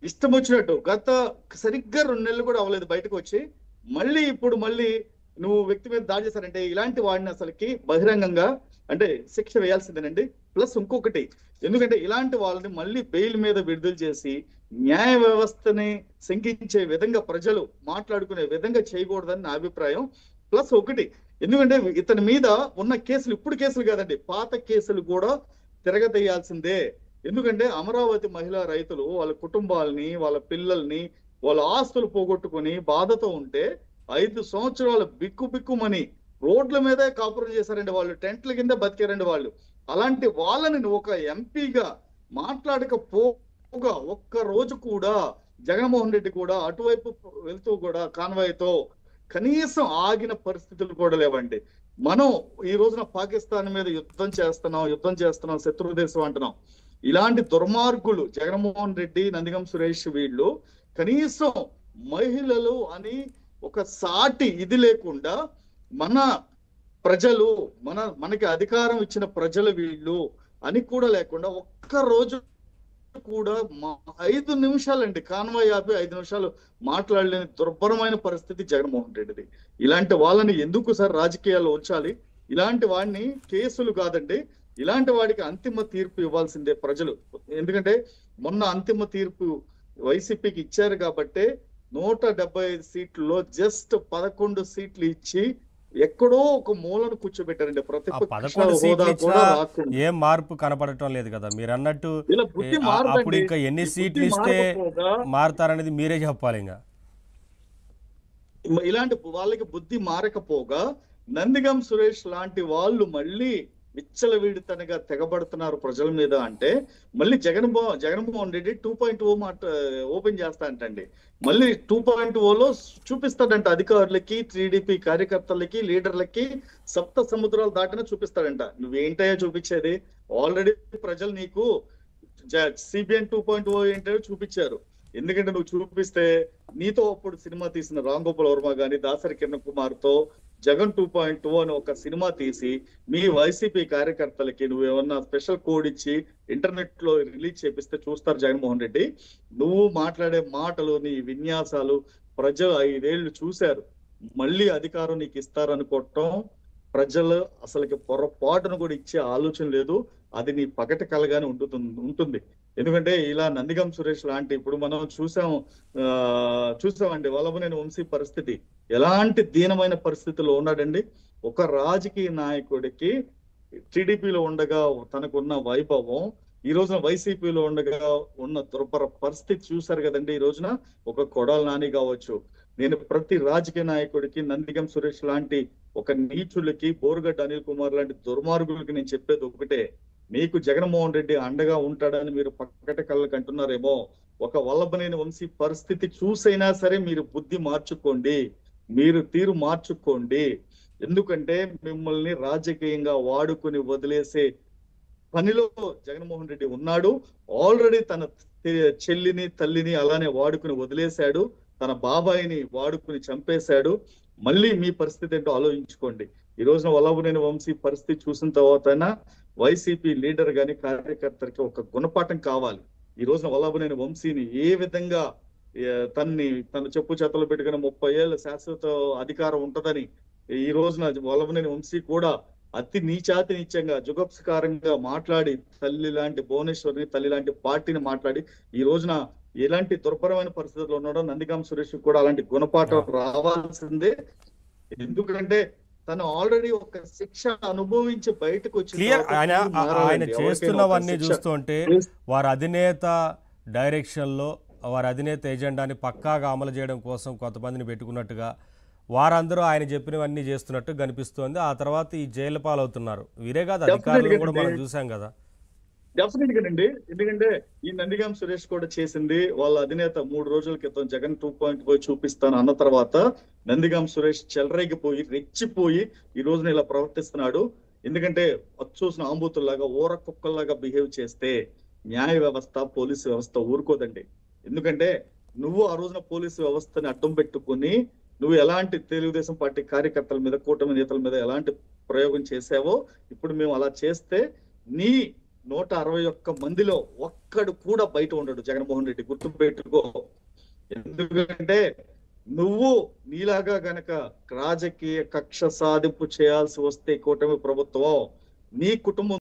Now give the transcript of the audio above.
ఇష్టం వచ్చినట్టు గత సరిగ్గా 2 నెలలు కూడా అవ్వలేదు బయటకు వచ్చి, ఇప్పుడు మళ్ళీ నువ్వు వ్యక్తి మీద దాడి చేశారంటే ఇలాంటి వాడిని అసలుకి బహిరంగంగా అంటే శిక్ష వేయాల్సిందేనండి. ప్లస్ ఇంకొకటి, ఎందుకంటే ఇలాంటి వాళ్ళని మళ్ళీ బెయిల్ మీద విడుదల చేసి న్యాయ వ్యవస్థని శంకించే విధంగా ప్రజలు మాట్లాడుకునే విధంగా చేయకూడదని నా అభిప్రాయం. ప్లస్ ఒకటి, ఎందుకంటే ఇతని మీద ఉన్న కేసులు ఇప్పుడు కేసులు కాదండి, పాత కేసులు కూడా తిరగతీయాల్సిందే. ఎందుకంటే అమరావతి మహిళా రైతులు వాళ్ళ కుటుంబాలని, వాళ్ళ పిల్లల్ని, వాళ్ళ ఆస్తులు పోగొట్టుకుని బాధతో ఉంటే 5 సంవత్సరాలు బిక్కుమని రోడ్ల మీదే కాపురం చేశారండి వాళ్ళు, టెంట్ల కింద బతికారండి వాళ్ళు. అలాంటి వాళ్ళని నువ్వు ఒక ఎంపీగా మాట్లాడకపోగా ఒక్క రోజు కూడా జగన్మోహన్ రెడ్డి కూడా అటువైపు వెళ్తూ కూడా కాన్వాయ్తో కనీసం ఆగిన పరిస్థితులు కూడా లేవండి. మనం ఈ రోజున పాకిస్తాన్ మీద యుద్ధం చేస్తున్నాం, శత్రు దేశం అంటున్నాం. ఇలాంటి దుర్మార్గులు జగన్మోహన్ రెడ్డి, నందిగం సురేష్ వీళ్ళు కనీసం మహిళలు అని ఒక సాటి ఇది లేకుండా మన ప్రజలు మనకి అధికారం ఇచ్చిన ప్రజలు వీళ్ళు అని కూడా లేకుండా ఒక్క రోజు కూడా 5 నిమిషాలండి కాన్వాయ్ ఆపి 5 నిమిషాలు మాట్లాడలేని దుర్భరమైన పరిస్థితి జగన్మోహన్ రెడ్డిది. ఇలాంటి వాళ్ళని ఎందుకు సార్ రాజకీయాల్లో ఉంచాలి? ఇలాంటి వాడిని కేసులు కాదండి, ఇలాంటి వాడికి అంతిమ తీర్పు ఇవ్వాల్సిందే ప్రజలు. ఎందుకంటే మొన్న అంతిమ తీర్పు వైసీపీకి ఇచ్చారు కాబట్టి 175 సీట్లలో జస్ట్ 11 సీట్లు ఇచ్చి ఎక్కడో ఒక మూలను కూర్చోబెట్టారండి. ప్రతిపక్ష హోదా కూడా రాకుండా ఏం మార్పు కనపడటం లేదు కదా మీరు అన్నట్టు. ఇలా బుద్ధి అప్పుడు మారదండి. ఇంకా ఎన్ని ఈ సీట్లు బుద్ధి ఇస్తే మారకపోగా మారుతారనేది మీరే చెప్పాలి. ఇంకా ఇలాంటి వాళ్ళకి బుద్ధి మారకపోగా నందిగం సురేష్ లాంటి వాళ్ళు మళ్ళీ విచ్చలవిడితనగా తెగబడుతున్నారు ప్రజల మీద అంటే మళ్ళీ జగన్మోహన్ రెడ్డి 2.0 మాట ఓపెన్ చేస్తా అంటండి. మళ్ళీ 2.0లో చూపిస్తాడంట అధికారులకి, టీడీపీ కార్యకర్తలకి, లీడర్లకి, సప్త సముద్రాలు దాటిన చూపిస్తాడంట. నువ్వేంటయ్యా చూపించేది? ఆల్రెడీ ప్రజలు నీకు సిబిఎన్ 2.0 ఏంటో చూపించారు. ఎందుకంటే నువ్వు చూపిస్తే నీతో అప్పుడు సినిమా తీసిన రామ్ గోపాల్ వర్మ గాని, దాసరి కిరణ్ కుమార్ తో జగన్ 2.0 అని ఒక సినిమా తీసి మీ వైసీపీ కార్యకర్తలకి నువ్వేమన్నా స్పెషల్ కోడ్ ఇచ్చి ఇంటర్నెట్ లో రిలీజ్ చేపిస్తే చూస్తారు జగన్మోహన్ రెడ్డి. నువ్వు మాట్లాడే మాటలు, నీ విన్యాసాలు ప్రజలు 5 ఏళ్ళు చూశారు. మళ్ళీ అధికారం నీకు ఇస్తారనుకోవటం ప్రజలు అసలుకి పొరపాటును కూడా ఇచ్చే ఆలోచన లేదు. అది నీ పగటి కలగానే ఉంటుంది. ఎందుకంటే ఇలా నందిగం సురేష్ లాంటి ఇప్పుడు మనం చూసామండి వల్లభనేని వంశీ పరిస్థితి ఎలాంటి దీనమైన పరిస్థితిలో ఉన్నాడండి. ఒక రాజకీయ నాయకుడికి టీడీపీలో ఉండగా తనకున్న వైభవం ఈ రోజున వైసీపీలో ఉండగా ఉన్న దుర్భర పరిస్థితి చూశారు కదండి. ఈ రోజున ఒక కొడాలి నాని కావచ్చు, నేను ప్రతి రాజకీయ నాయకుడికి, నందిగం సురేష్ లాంటి ఒక నీచులకి, బోరుగడ్డ అనిల్ కుమార్ లాంటి దుర్మార్గులకి నేను చెప్పేది ఒకటే, మీకు జగన్మోహన్ రెడ్డి అండగా ఉంటాడని మీరు పక్కట కళ్ళకి అంటున్నారేమో, ఒక వల్లభనేని వంశీ పరిస్థితి చూసైనా సరే మీరు బుద్ధి మార్చుకోండి, మీరు తీరు మార్చుకోండి. ఎందుకంటే మిమ్మల్ని రాజకీయంగా వాడుకుని వదిలేసే పనిలో జగన్మోహన్ రెడ్డి ఉన్నాడు. ఆల్రెడీ తన చెల్లిని, తల్లిని అలానే వాడుకుని వదిలేశాడు, తన బాబాయిని వాడుకుని చంపేశాడు. మళ్ళీ మీ పరిస్థితి ఏంటో ఆలోచించుకోండి. ఈ రోజున వల్లభనేని వంశీ పరిస్థితి చూసిన తర్వాత వైసీపీ లీడర్ గాని, కార్యకర్తలకి ఒక గుణపాఠం కావాలి. ఈ రోజున వల్లభనేని వంశీని ఏ విధంగా తన చెప్పు చేతలు పెట్టుకుని 30 ఏళ్ళ శాశ్వత అధికారం ఉంటదని ఈ రోజున వల్లభనేని వంశీ కూడా అతి నీచాతి జుగప్సకారంగా మాట్లాడి తల్లి లాంటి భువనేశ్వరిని, తల్లి లాంటి పార్టీని మాట్లాడి ఈ రోజున ఎలాంటి దుర్భరమైన పరిస్థితుల్లో ఉన్నాడో నందిగం సురేష్ కూడా అలాంటి గుణపాఠం రావాల్సిందే. ఎందుకంటే తను ఆల్రెడీ ఒక శిక్ష అనుభవించి బయటకు వచ్చి ఆయన చేస్తున్నవన్నీ చూస్తుంటే వారి అధినేత డైరెక్షన్లో, వారి అధినేత ఎజెండాని పక్కాగా అమలు చేయడం కోసం కొంతమందిని పెట్టుకున్నట్టుగా వారందరూ ఆయన చెప్పినవన్నీ చేస్తున్నట్టు కనిపిస్తోంది. ఆ తర్వాత ఈ జైలు పాలవుతున్నారు. వీరే కాదు, అధికారులు కూడా మనం చూసాం కదా. డెఫినెట్ గా అండి. ఎందుకంటే ఈ నందిగం సురేష్ కూడా చేసింది వాళ్ళ అధినేత 3 రోజుల క్రితం జగన్ 2.0 చూపిస్తాను అన్న తర్వాత నందిగం సురేష్ చెలరేగిపోయి రెచ్చిపోయి ఈ రోజున ఇలా ప్రవర్తిస్తున్నాడు. ఎందుకంటే చూసిన ఆంబూతుల్లాగా ఊర కుక్కల్లాగా బిహేవ్ చేస్తే న్యాయ వ్యవస్థ, పోలీసు వ్యవస్థ ఊరుకోదండి. ఎందుకంటే నువ్వు ఆ రోజున పోలీసు వ్యవస్థని అడ్డం పెట్టుకుని నువ్వు ఎలాంటి తెలుగుదేశం పార్టీ కార్యకర్తల మీద, కూటమి నేతల మీద ఎలాంటి ప్రయోగం చేసావో ఇప్పుడు మేము అలా చేస్తే 161 మందిలో ఒక్కడు కూడా బయట ఉండడు జగన్మోహన్ రెడ్డి, గుర్తు పెట్టుకో. ఎందుకంటే నువ్వు నీలాగా గనక రాజకీయ కక్ష సాధింపు చేయాల్సి వస్తే కూటమి ప్రభుత్వం నీ కుటుంబం